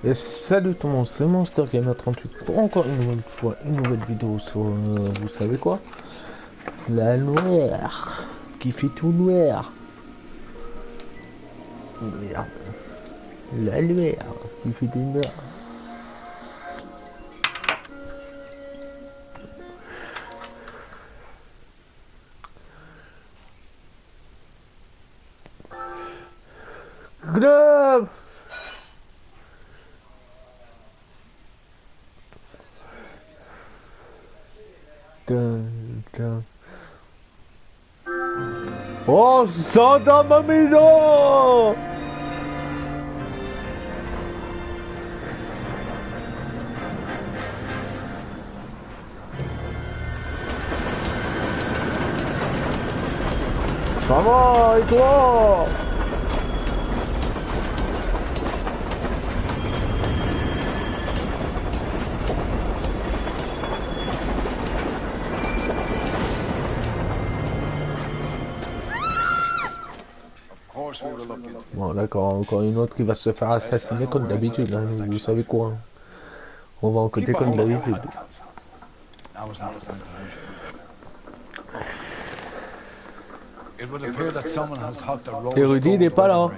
Et salut tout le monde, c'est Monster Gamer 38 pour encore une nouvelle fois, une nouvelle vidéo sur, vous savez quoi? La Noire, qui fait tout noir. Merde. La Noire, qui fait tout noir. Grave. Dun, dun. Oh, ça dans ma maison! Ça va, et toi? Bon, d'accord, encore une autre qui va se faire assassiner comme d'habitude, hein. Vous savez quoi, hein. On va enquêter comme d'habitude. Et Rudy, il n'est pas là.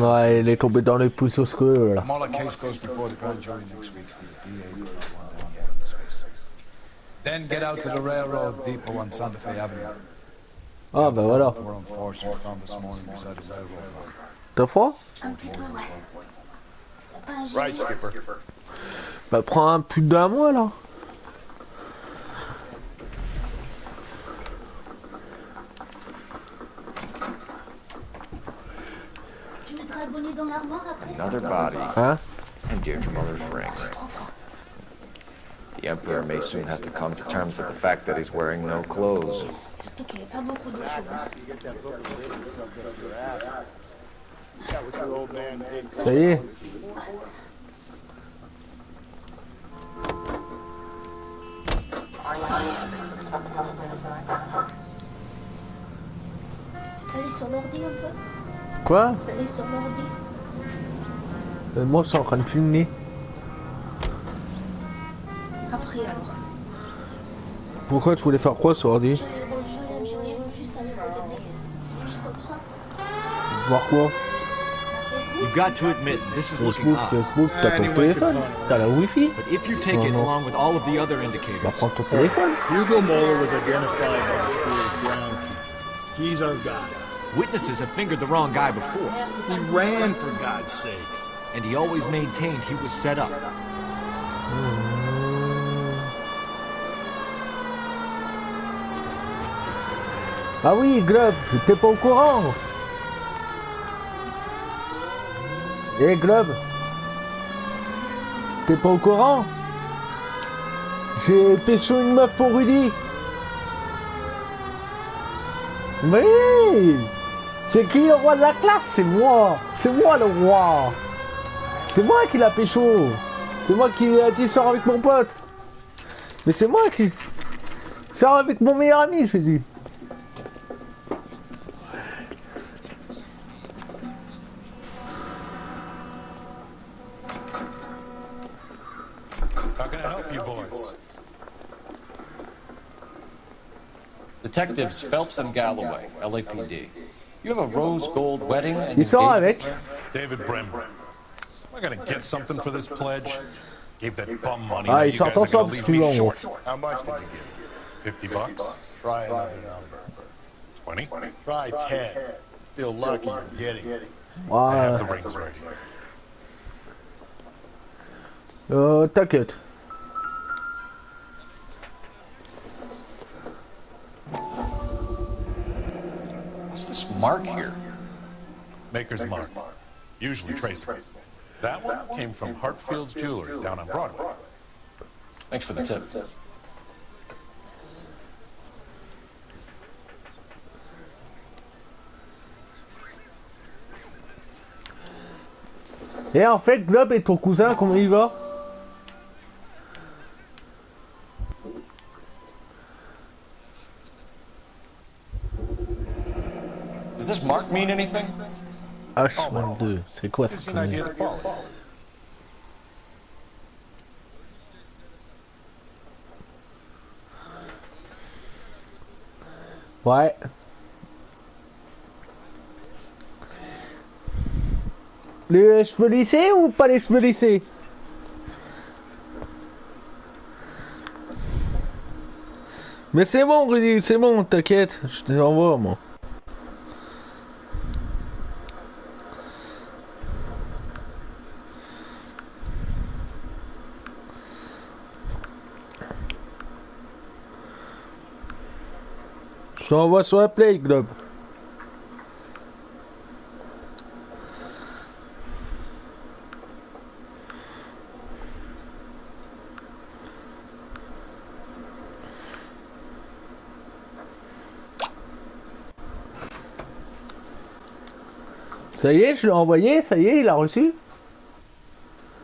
Ouais, il est tombé dans les pouces obscurs là. Ah bah voilà. T'as froid? Right, skipper. Bah prends un pull d'un mois là. Another body. Hein? And Deirdre Muller's ring. The Emperor may soon have to come to terms with the fact that he's wearing no clothes. Ça y est. Allez sur l'ordi un peu. Quoi? Allez sur l'ordi. Moi je suis en train de filmer. Après alors. Pourquoi tu voulais faire quoi sur ordi? Juste aller regarder. Juste comme ça. Voir quoi? You've got to admit, this is looking Facebook, odd. Facebook, t'as ton téléphone? T'as la wifi? But if you take it along with all of the other indicators, Bah prends ton téléphone. Hugo Muller was identified by the school's groundkeeper. He's our guy. witnesses have fingered the wrong guy before. He ran, for God's sake. And he always maintained he was set up. Ah oui, Glob, t'es pas au courant? Eh Glob, t'es pas au courant? J'ai pécho une meuf pour Rudy. Oui, c'est qui le roi de la classe? C'est moi. C'est moi le roi. C'est moi qui l'a pécho. C'est moi qui a dit sors avec mon pote. Mais c'est moi qui sors avec mon meilleur ami, j'ai dit. How can I help you boys? Detectives Phelps and Galloway, LAPD. You have a rose gold wedding and Il sort avec. David Bremmer. Am I gonna get something for this pledge? Gave that bum money. Ah, now ils you sortent guys are gonna ensemble, leave tu me vois. short. How much did you give? $50? Try another number. 20? Try 10. Feel lucky you're getting it. I have the Ouais. rings ready. T'inquiète. what's this mark here? Maker's mark. Usually traceable. That one came from Hartfield's Jewelry down on Broadway. Thanks for the tip. Et en fait, Glob et ton cousin, comment il va? mark mean anything? H-2, c'est quoi ça? Gives you an idea of the quality. Ouais. Les cheveux lissés ou pas les cheveux lissés? Mais c'est bon, Rudy, c'est bon, t'inquiète, je te les envoie, moi. Je t'envoie sur la Play, Globe. Ça y est, je l'ai envoyé, ça y est, il a reçu.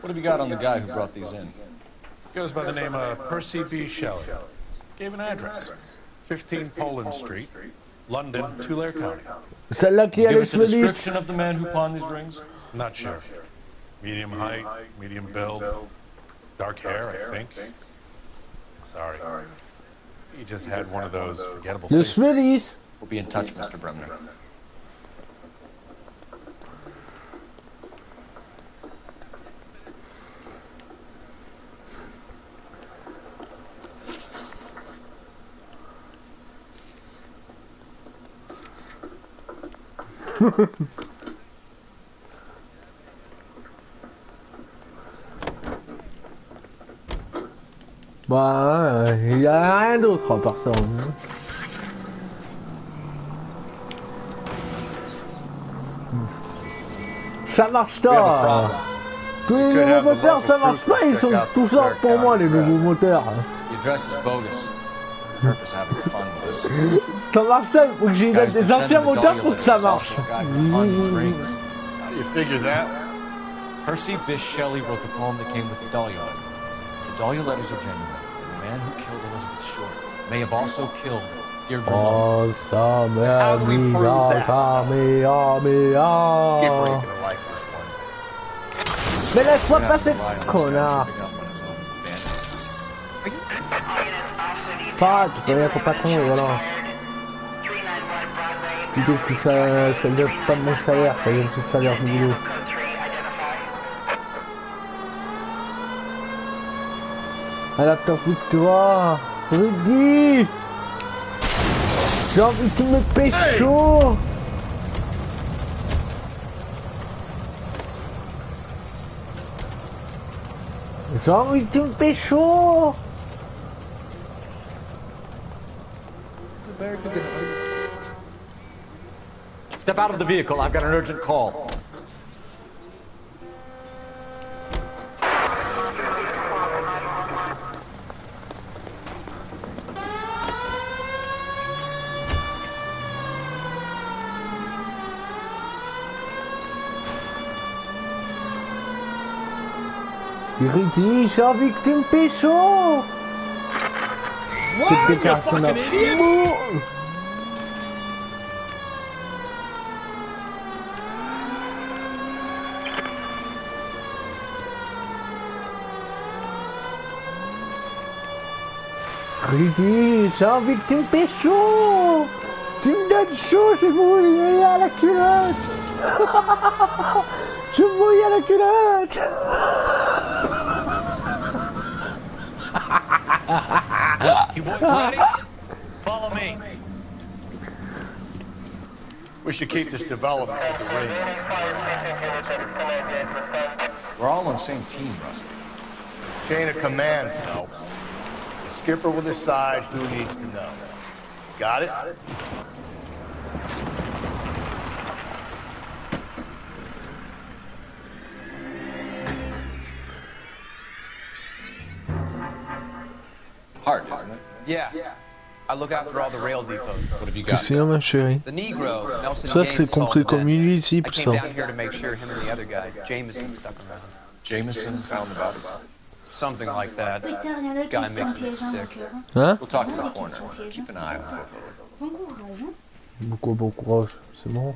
What have you got on the guy who brought these in? Goes by the name of Percy B. Shelley. Gave an address. 15 Poland Street, London, Tulare County. Celle-là qui a Give les us a cheveux lisses. description of the man who pawned these rings? Not sure. Medium height, medium build, dark hair, I think. Sorry. He just had one of those forgettable Les cheveux faces. lisses. We'll be in touch, Mr. Bremner. Bah, il y a rien d'autre à part ça. Ça marche pas. Tous les nouveaux moteurs, ça marche pas. Ils sont tout ça pour moi, les nouveaux moteurs. The address is bogus. Purpose having fun with us. Ça marche pas. Il faut que j'ai des anciens moteurs pour que ça marche. How do You figure that? Percy Bysshe Shelley wrote the poem that came with the Dahlia letter. The Dahlia letters are genuine. The man who killed Elizabeth Short may have also killed Deirdre Mullen. Oh, ça m'a mis dans ta mea. Skipper ain't gonna like this one. Mais laisse-moi We're gonna have passer, to rely on this guy connard. tripping up on his own bandits. Pas, tu peux être patron, et voilà. Plutôt que ça ne donne pas de mon salaire, ça donne tout le salaire du boulot. À la top victoire, Rudy. J'ai envie que tu me pécho. J'ai envie que tu me pécho. Step out of the vehicle. I've got an urgent call. Rudy, j'ai envie que tu me pécho. Cette déclaration d'amour. Rudy, j'ai envie que tu me pécho. Tu me donnes chaud, je vais mouiller à la culotte. Je mouille à la culotte. You boys ready? Follow me. We should keep this development at the range. We're all on the same team, Rusty. Chain of command, Phelps. The skipper will decide who needs to know. Got it? Hard, isn't it? Yeah. I look after all the rail depots. What have you got? C'est ma chérie. The Negro, Nelson Ça, Gaines, c'est compris called comme the men. illisible, I came ça. down here to make sure him and the other guy, Jameson, stuck around. Jameson found the body. Something like that. Putain, rien d'autre Guy qui makes se me piège, hein, sick. donc, Hein? We'll talk to the coroner. Keep an eye on both of them. bon courage, hein. Beaucoup bon courage, c'est bon.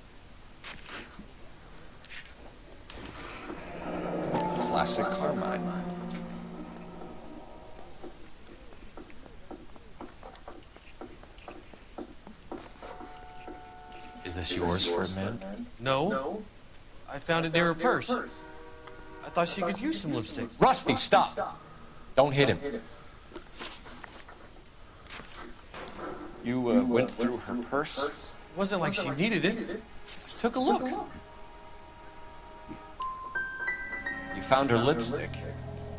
classic Carmine. Is this yours, Ferdinand? No. I found it near her purse. I thought she could use some lipstick. Rusty, stop! Don't hit him. You went through her purse? It wasn't like she needed it. Took a look. You found her lipstick.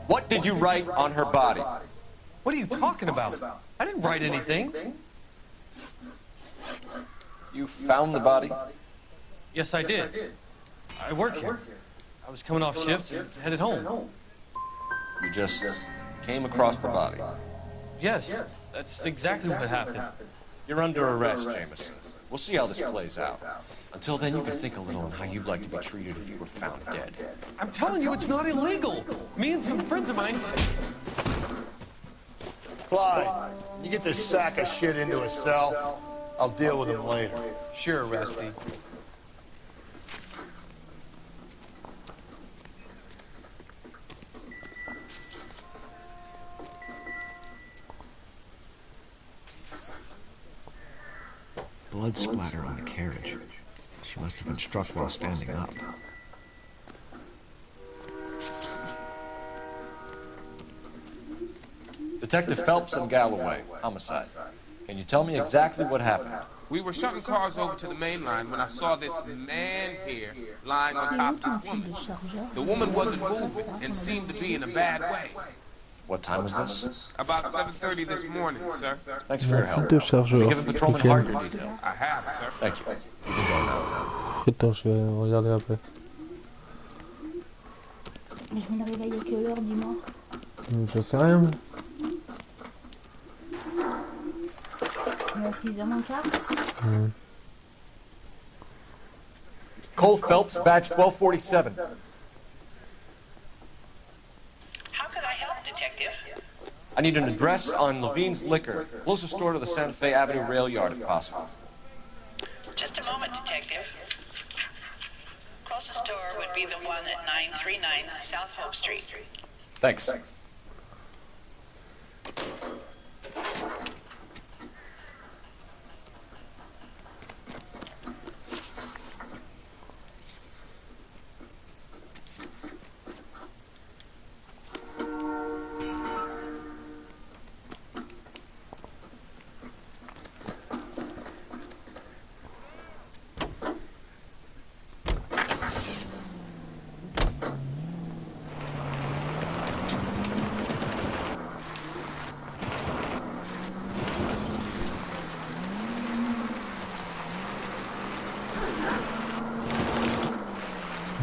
What did you write on her body? What are you talking about? I didn't write anything. You found the body? Yes, I did. I work here. I was coming off shift and headed home. You just came across the body. Yes, that's exactly what happened. You're under arrest, Jameson. We'll see how this plays out. Until then, you can think a little on how you'd like to be treated if you were found dead. I'm telling you, it's not illegal. Me and some friends of mine... Clyde, you get this sack of shit into a cell. I'll deal with him later. Sure, Rusty. Blood splatter on the carriage. She must have been struck while standing up. Detective Phelps and Galloway, homicide. Can you tell me exactly what happened? We were shutting cars over to the main line when I saw this man here lying on top of this woman. The woman wasn't moving and seemed to be in a bad way. What time was this? About 7:30 this morning, sir. Thanks for your help. Have you given Patrolman Hart your details? I have, sir. Thank you. You can go now. Attends, je vais regarder après. Mais je me réveille à quelle heure, dis-moi? Je sais rien. À 6h moins quart. Cole Phelps, badge 1247. How could I help, Detective? I need an address on Levine's Liquor. Closest store to the Santa Fe Avenue rail yard, if possible. Just a moment, Detective. Closest store would be the one at 939 South Hope Street. Thanks.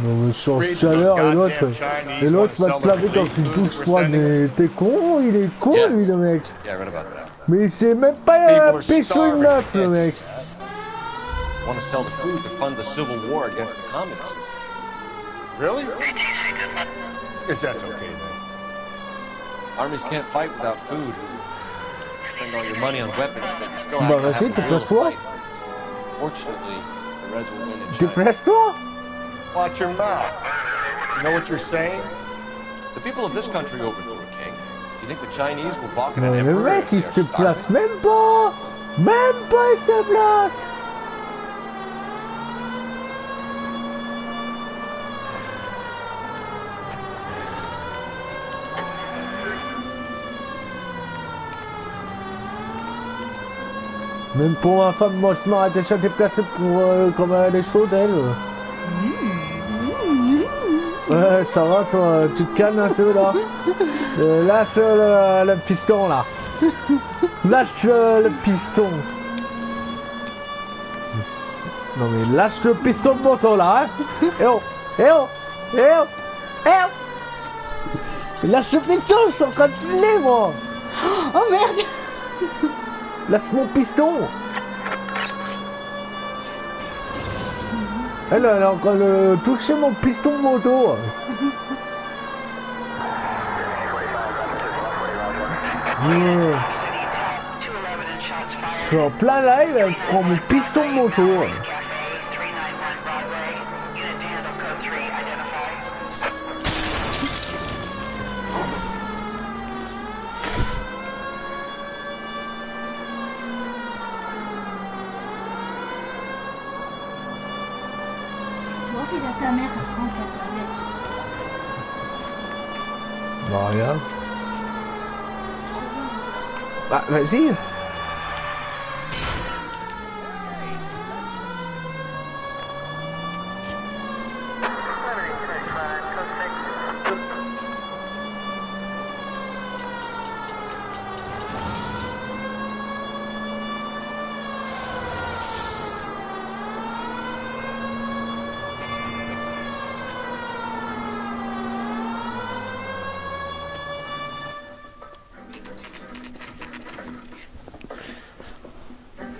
Non mais sans chaleur et l'autre va te laver dans une douche froide, mais t'es con, il est con lui le mec. Mais il sait même pas pécho une meuf le mec. Want to sell the food to fund the Civil War against the communists. Really? Guess that's okay then. Armies can't fight without food. Spend all your money on weapons, but you still have Bah to vas-y, have the will to déplace-toi. fight. Fortunately, the Reds will win in China. Déplace-toi. Watch your mouth. You know what you're saying? The people of this country overthrew a king. You think the Chinese will balk at an Mais le emperor mec if il they se are déplace starving? même pas. Même pas il se déplace. Même pour ma femme, moi je m'arrête déjà déplacé pour comme elle est chaude elle. Ouais, ça va toi, tu te calmes un peu là. Lâche le piston là. Lâche le piston. Non mais lâche le piston de moto là, hein. Eh oh, eh oh, eh oh, eh oh. Lâche le piston, je suis en train de filer moi. Oh merde. Lâche mon piston. Elle est en train de toucher mon piston de moto. Je suis en plein live, elle prend mon piston de moto. Ta mère apprend qu'à toilette. Bah regarde. Bah vas-y.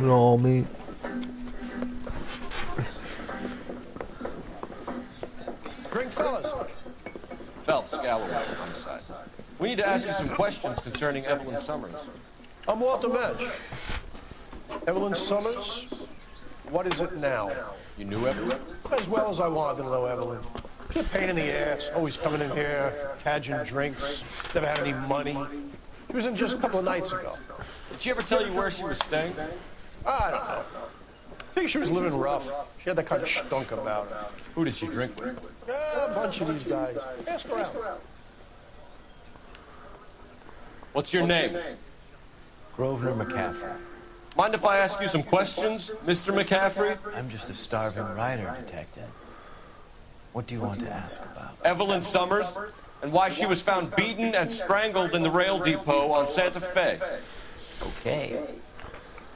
Non mais... Drink, fellas. Phelps, Galloway, homicide. We need to ask you some questions concerning Evelyn Summers. I'm Walter Mensch. Evelyn Summers? What is it now? You knew Evelyn? As well as I wanted to know Evelyn. She's a pain in the ass, always coming in here, cadging drinks, never had any money. She was in just a couple of nights ago. Did she ever tell you where she was staying? I don't know. I think she was living rough. She had that kind of stunk about her. Who did she drink with? A bunch of these guys. Ask around. What's your name? Grosvenor McCaffrey. Mind if I ask you some questions, Mr. McCaffrey? I'm just a starving writer, Detective. What do you want to ask about? Evelyn Summers, and why she was found beaten and strangled in the rail depot on Santa Fe. Okay.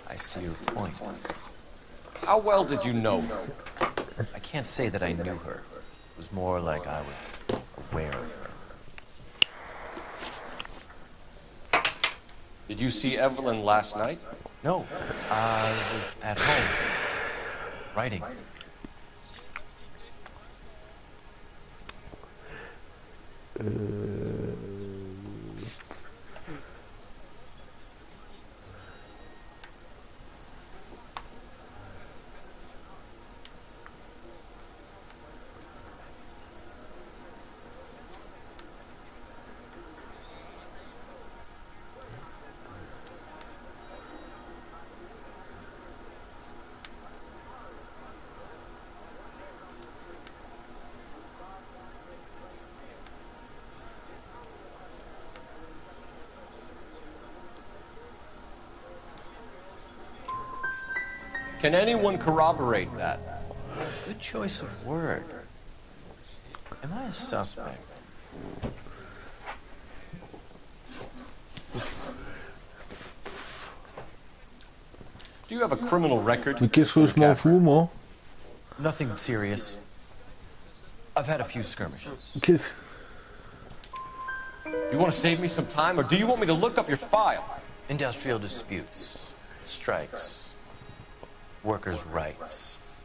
I see your point. How well did you know her? I can't say that I knew her. It was more like I was aware of her. Did you see Evelyn last night? No, I was at home, writing. Can anyone corroborate that? Good choice of word. Am I a suspect? Do you have a criminal record? Mais qu'est-ce que je m'en fous, moi? Nothing serious. I've had a few skirmishes. Qu'est-ce... You want to save me some time, or do you want me to look up your file? Industrial disputes, strikes, workers' rights,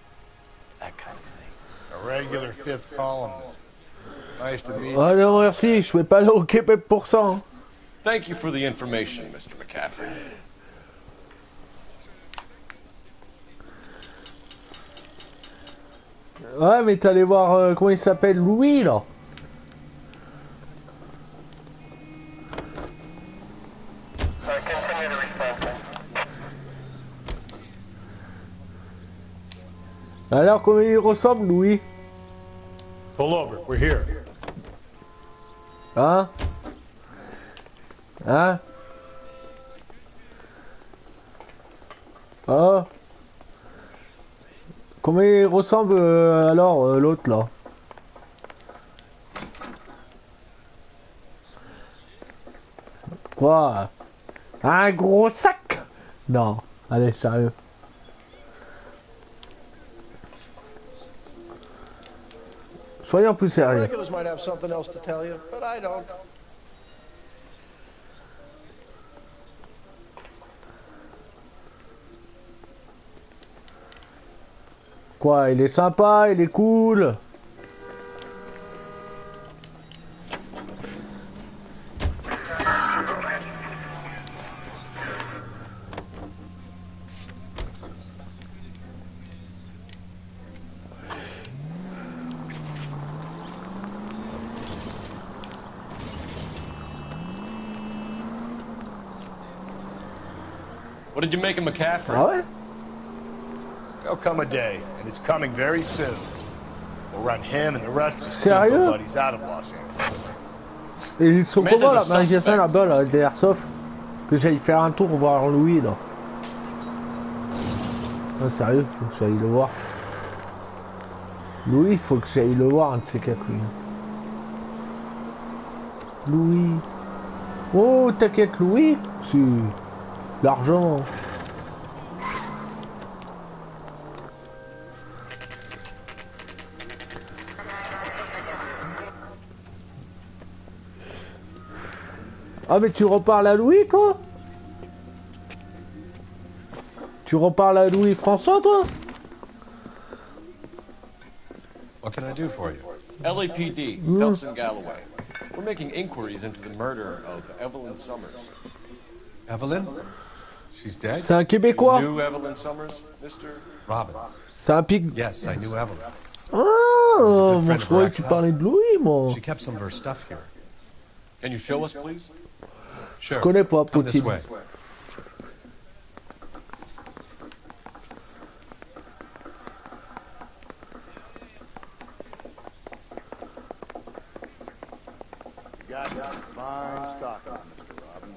that kind of thing. A regular fifth column. Nice to meet you. Ah non, merci, je fais pas le Québec pour ça. Hein. Thank you for the information, Mr. McCaffrey. Ouais, mais t'es allé voir, comment il s'appelle, Louis, là. Alors, comment il ressemble, Louis? Pull over, we're here. Hein? Hein? Oh? Comment il ressemble, alors, l'autre, là? Quoi? Un gros sac? Non, allez, sérieux. Soyons plus sérieux. Regulars might have something else to tell you, but I don't. Quoi, il est sympa, il est cool. What did you make of McCaffrey? Ah ouais? There'll come a day, and it's coming very soon. We'll run him and the rest of his Sérieux? buddies out of Los Angeles. Et ils sont comment là, magasin là-bas, là, des airsoft? Que j'aille faire un tour voir Louis là. Ah, sérieux, faut que j'aille le voir. Louis, faut que j'aille le voir, un de ces quatre, lui. Louis. Oh, t'inquiète, Louis. C'est l'argent. Ah, mais tu reparles à Louis, toi? Tu reparles à Louis François, toi? What can I do for you? LAPD, Phelps and Galloway. We're making inquiries into the murder of Evelyn Summers. Evelyn? She's dead? C'est un Québécois. You knew Evelyn Summers, Mr. Robbins. C'est un pic. Yes, I knew Evelyn. Ah, moi je croyais que tu parlais de Louis, moi. She kept some of her stuff here. Can you show us, please? Sure. Je connais pas, Come this Poutine. way. You got some fine stock on Mr. Robbins.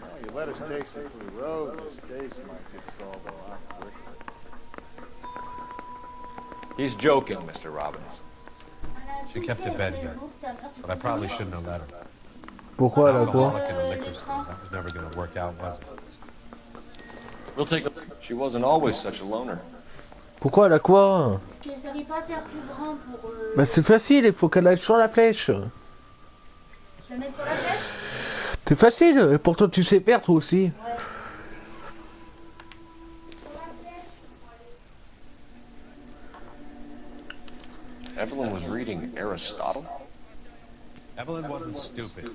Well, you let us take some to the road, this case might get solved a lot quicker. He's joking, Mr. Robbins. She kept to bed here, but I probably shouldn't have let her. Pourquoi, là, quoi? Alcoholic in a liquor store, that was never going to work out, was it? We'll take a... She wasn't always such a loner. Pourquoi, elle a quoi? Parce que ça n'arrive pas à faire plus grand pour... Bah c'est facile, il faut qu'elle aille sur la flèche. Je la mets sur la flèche? C'est facile, et pourtant tu sais faire toi aussi. Ouais. Evelyn was reading Aristotle? Evelyn wasn't stupid. The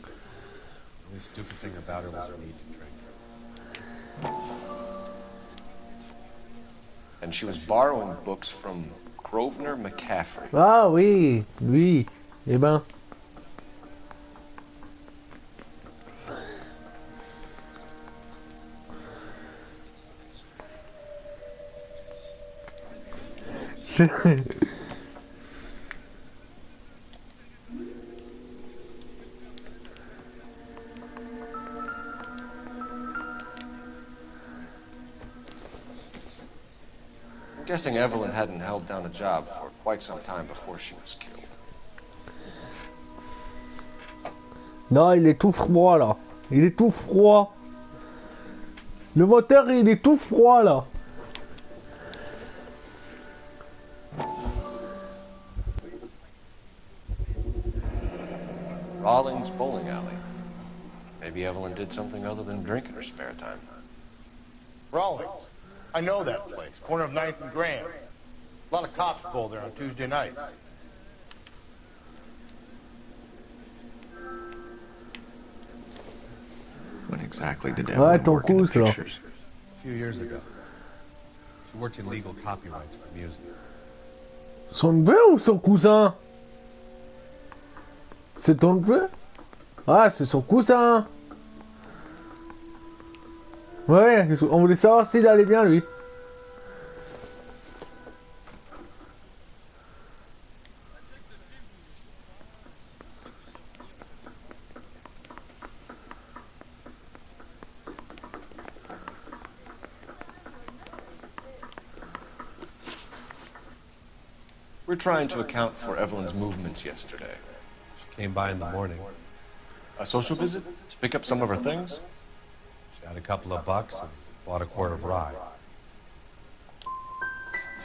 only stupid thing about her was her need to drink. And she was borrowing books from Grosvenor McCaffrey. Ah oui, lui. Eh ben. I'm guessing Evelyn hadn't held down a job for quite some time before she was killed. Non, il est tout froid là. Il est tout froid. Le moteur, il est tout froid là. Rawlings Bowling Alley. Maybe Evelyn did something other than drink in her spare time. Rawlings. I know that place. Corner of 9th and Grand. A lot of cops pull there on Tuesday nights. When exactly did Ouais, Evelyn ton work in the pouce là. pictures? A few years ago. She worked in legal copyrights for music. Son neveu ou son cousin? C'est ton neveu? Ah, c'est son cousin. Ouais, on voulait savoir s'il allait bien lui. We're trying to account for Evelyn's movements yesterday. She came by in the morning. A social visit? To pick up some of her things? She had a couple of bucks and bought a quart of rye.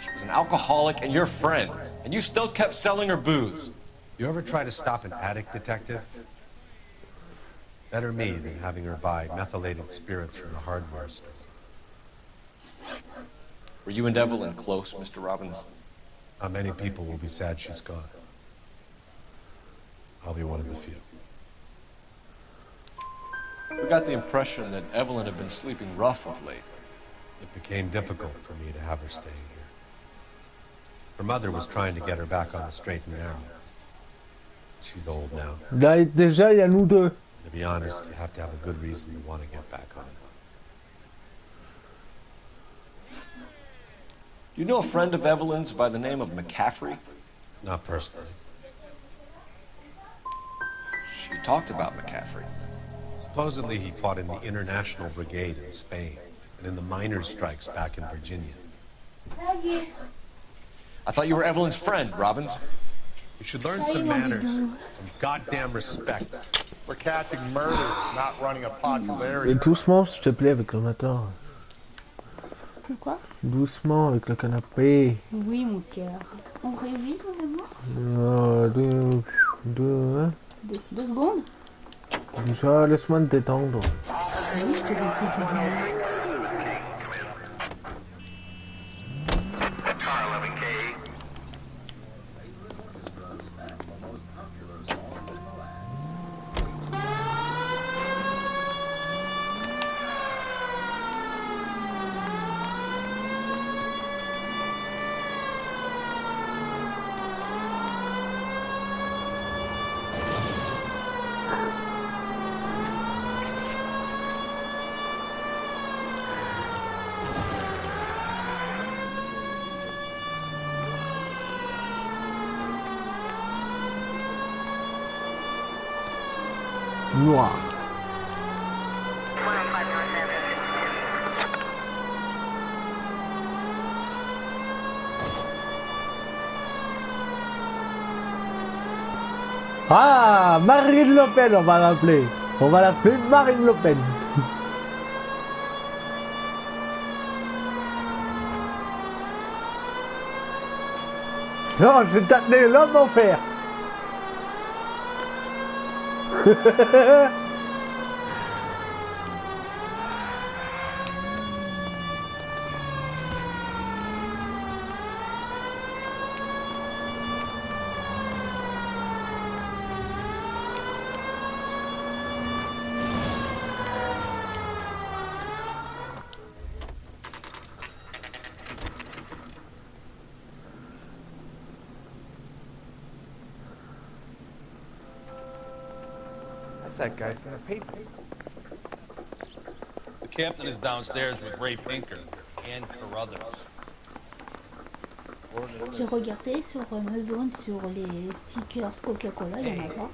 She was an alcoholic and your friend, and you still kept selling her booze. You ever try to stop an addict, detective? Better me than having her buy methylated spirits from the hardware store. Were you and Evelyn close, Mr. Robbins? Not many people will be sad she's gone. I'll be one of the few. We got the impression that Evelyn had been sleeping rough of late. It became difficult for me to have her staying here. Her mother was trying to get her back on the straight and narrow. She's old now. Là, déjà, il y a nous deux. To be honest, you have to have a good reason to want to get back on it. You know a friend of Evelyn's by the name of McCaffrey? Not personally. She talked about McCaffrey. Supposedly he fought in the International Brigade in Spain and in the miners' strikes back in Virginia. I thought you were Evelyn's friend, Robbins. You should learn some manners, some goddamn respect. We're catching murderers, not running a popularity. Et doucement, s'il te plaît, avec le matin. Quoi? Doucement avec le canapé. Oui, mon cœur. On révise mon mémoire? Hein? 2 secondes? Déjà, laisse-moi me détendre. Oui, je te dis. Noire. Ah, Marine Le Pen, on va l'appeler. On va l'appeler Marine Le Pen. Non, je vais t'appeler l'homme en fer. That's that guy from the papers. The captain is downstairs with Ray Pinker and Carruthers. J'ai regardé sur Amazon sur les stickers Coca-Cola, il y en a pas.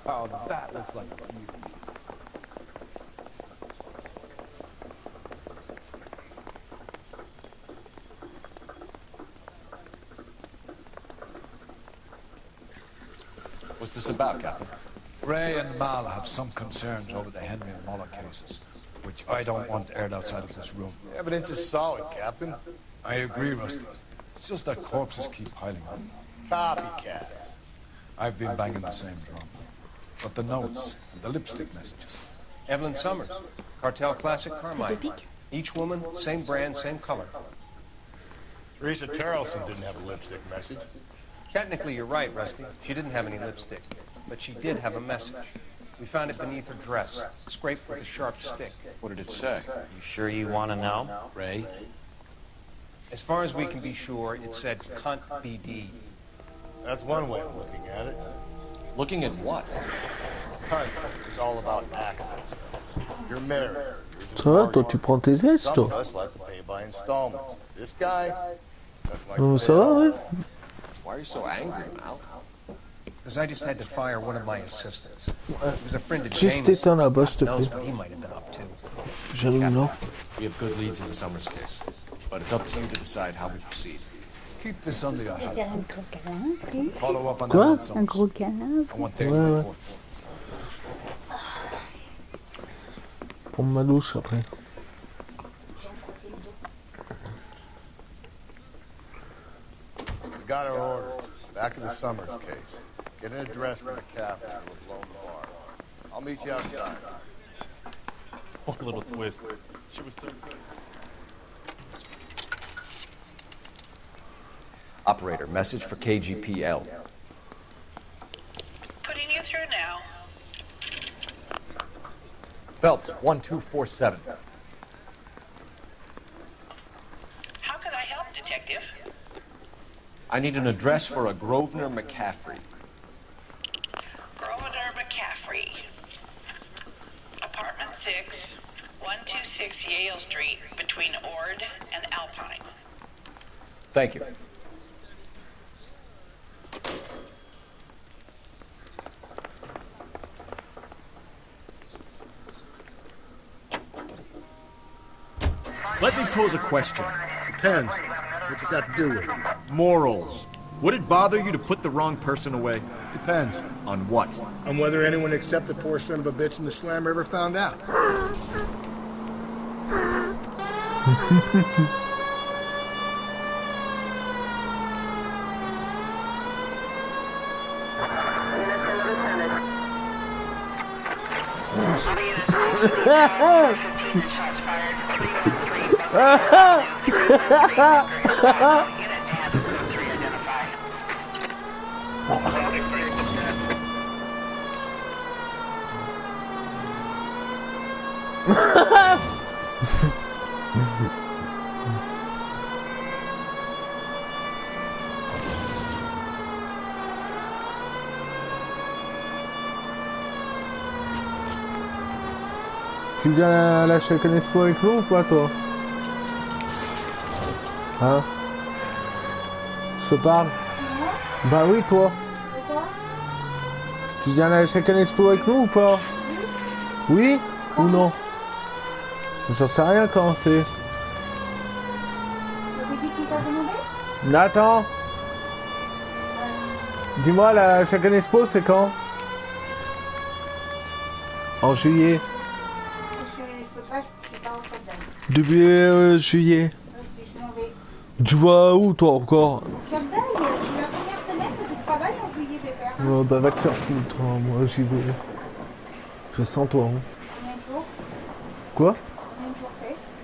Wow, that looks like a beauty. What's this about, Captain? Ray and Mal have some concerns over the Henry and Muller cases, which I don't want aired outside of this room. Evidence is solid, Captain. I agree, Rusty. It's just that corpses keep piling up. Copycats. I've been banging the same drum. But the notes, the lipstick messages. Evelyn Summers, Cartel Classic Carmine. Each woman, same brand, same color. Teresa Terrelson didn't have a lipstick message. Technically, you're right, Rusty. She didn't have any lipstick. But she did have a message. We found it beneath her dress, scraped with a sharp stick. What did it say? You sure you want to know? Ray? As far as we can be sure, it said Cunt BD. That's one way of looking at it. Looking at what? Cunt is all about access. You're married. Ça va, toi tu prends tes aises, Some toi. of us like to pay by installments. This guy doesn't like Non, to ça pay va, at all. ouais. Why are you so angry, Mal? Because I just had to fire one of my assistants. He was a friend of Juste James. éteins là-bas, s'il te Knows plaît. what he might have been up to. J'allume là. We have good leads in the Summers case, but it's up to you to decide how we proceed. Keep this under your hat. C'est un gros câlin, plus. Follow up on Quoi? Evelyn Un Summers. gros câlin. I want daily Ouais, ouais. reports. Prendre ma douche après. We got our orders. Back to the Summers case. Get an address for the captain who was blown bar. I'll meet you outside. One little twist. She was 13. Operator, message for KGPL. Putting you through now. Phelps, 1247. How can I help, Detective? I need an address for a Grosvenor McCaffrey. Grosvenor McCaffrey. 26 Yale Street between Ord and Alpine. Thank you. Let me pose a question. Depends. What you got to do with it? Morals. Would it bother you to put the wrong person away? Depends. On what? On whether anyone except the poor son of a bitch in the slammer ever found out. Tu viens lâcher un expo avec nous ou pas, toi? Hein? Je te parle? Bah oui, toi. Tu viens lâcher un expo avec nous ou pas? Oui ou non? J'en sais rien quand c'est. Nathan, dis-moi, la Chacun Expo, c'est quand? En juillet. Début juillet. Tu vas où, toi, encore? Bah, va te faire foutre, hein. Moi, j'y vais. Je sens toi. Hein. Quoi?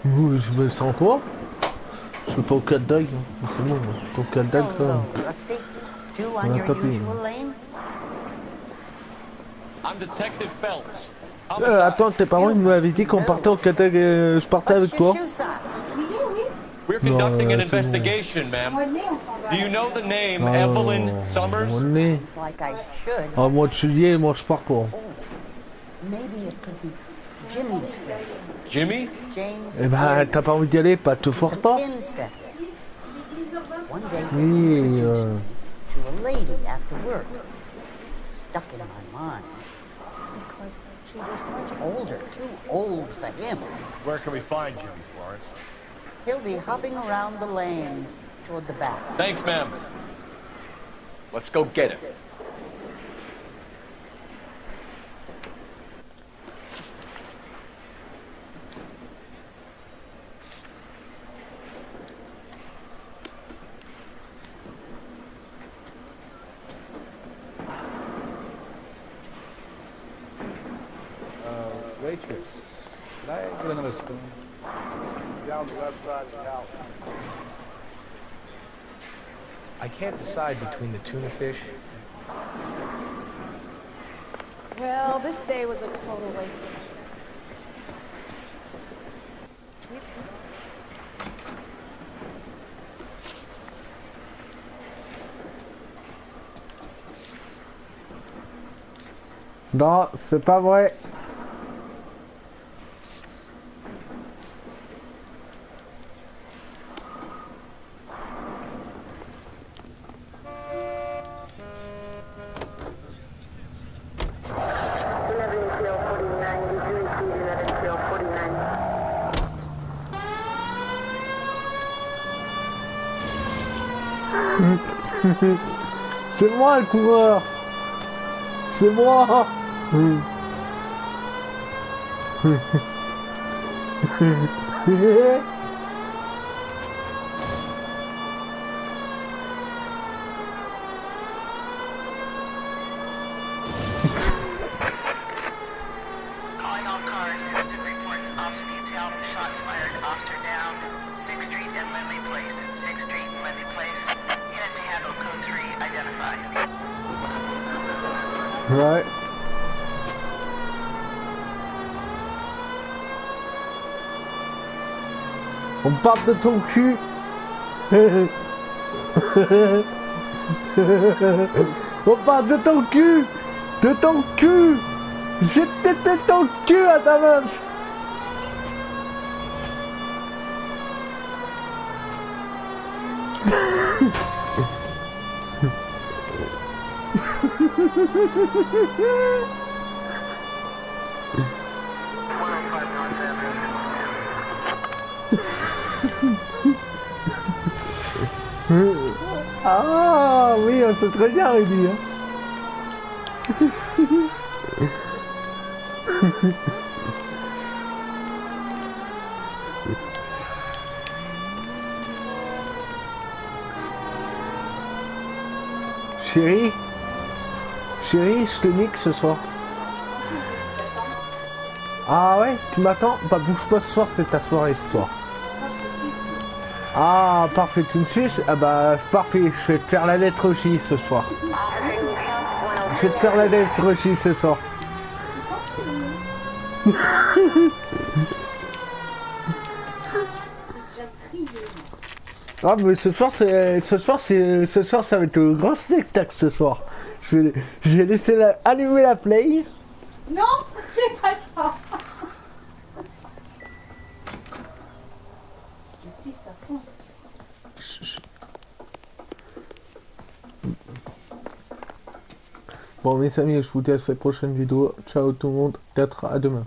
Oui, je me sens toi. Je suis pas au cat dog. Hein. C'est bon, je suis pas au cat dog. On a tapé. I'm Detective Phelps. Attends, tes parents ils m'avaient dit qu'on partait au cat dog. Je partais avec toi. We're conducting an investigation, ma'am. Do you know the name Evelyn Summers? En mois de juillet, moi je pars pas. Maybe it could be Jimmy's friend. Jimmy? Eh ben, t'as pas envie d'y aller, pas te force pas. Oui. To a lady after work. Stuck in my mind because she was much older, too old for him. Where can we find Jimmy, Florence? He'll be hopping around the lanes toward the back. Thanks, ma'am. Let's go get him. Waitress, could I get another spoon? Down the left side of the house. I can't decide between the tuna fish. Well, this day was a total waste of Non, c'est pas vrai. C'est moi le coureur. C'est moi. Calling all cars. Citizen reports officer needs help. Shots fired. Officer down. 6th Street and Lindley Place. 6th Street and Lindley Place. Unit to handle code 3. Identified. Ouais. On parle de ton cul. On parle de ton cul. De ton cul. J'ai tété ton cul à ta vache. Ah oui, on sait très bien, Rudy. Hein. Chérie, chérie, je te nique ce soir. Ah ouais, tu m'attends? Bah bouge pas ce soir, c'est ta soirée ce soir. Ah parfait, tu me suces? Ah bah parfait, je vais te faire la lettre J ce soir. Je vais te faire la lettre J ce soir. Ah mais ce soir ça va être le grand spectacle ce soir. Je vais laisser allumer la play. Non, j'ai pas ça. Si, ça fonce. Bon mes amis, je vous dis à cette prochaine vidéo. Ciao tout le monde, peut-être à demain.